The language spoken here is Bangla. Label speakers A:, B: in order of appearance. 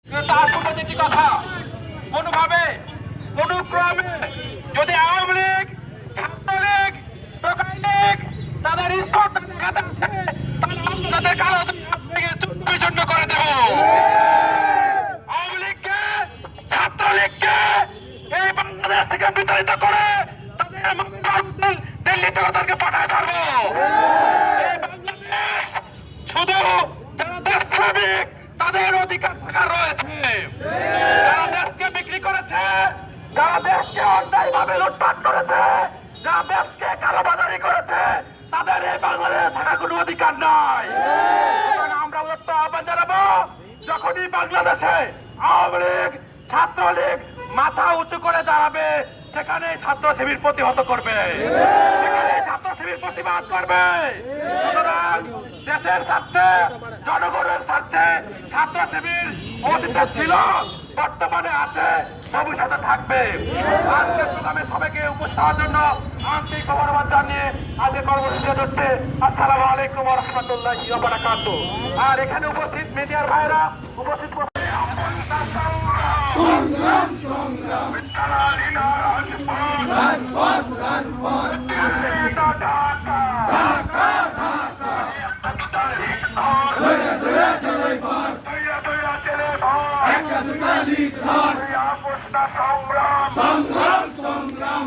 A: তার পূর্বে যেটি কথা, কোনোভাবে কোনোক্রমে যদি আওয়ামী লীগ, ছাত্রলীগ, টোকাই লীগ তাদের স্পর্ধা দেখাতে আসে, তাহলে আমরা তাদের কালো ভেঙে চূর্ণ বিচূর্ণ করে দেব। আওয়ামী লীগকে, ছাত্রলীগকে এই বাংলাদেশ থেকে বিতাড়িত করে তাদের দিল্লিতে তাদেরকে পাঠায় ছাড়বো। এই বাংলাদেশ শুধু যারা দেশপ্রেমিক তাদের অধিকার থাকা রয়েছে। যারা দেশকে বিক্রি করেছে, যারা দেশকে অন্যায়ভাবে লুটপাট করেছে, যারা দেশকে কালোবাজারি করেছে, তাদের এই বাংলাদেশে থাকার কোনো অধিকার নাই। আমরা আহ্বান জানাবো, যখনই বাংলাদেশে আওয়ামী লীগ, ছাত্রলীগ মাথা উঁচু করে দাঁড়াবে, সেখানে ছাত্র শিবির প্রতিহত করবে, সেখানে ছাত্র শিবির প্রতিবাদ করবে। সুতরাং দেশের স্বার্থে, জনগণের স্বার্থে ছাত্র শিবির অতীতে ছিল, বর্তমানে আছে, ভবিষ্যতে থাকবে। আজকের প্রোগ্রামে সবাইকে উপস্থিত হওয়ার জন্য আন্তরিক ধন্যবাদ জানিয়ে আজকে কর্মসূচি হচ্ছে। আসসালামু আলাইকুম ওয়া রাহমাতুল্লাহি ওয়া বারাকাতুহু। আর এখানে উপস্থিত মিডিয়ার ভাইরা উপস্থিত
B: সংগ্রাম সংগ্রাম রাজপথ রাজপথ ঢাকা ঢাকা দৌড়া দৌড়া চলে পর একটা দুটা লিখ ধর সংগ্রাম সংগ্রাম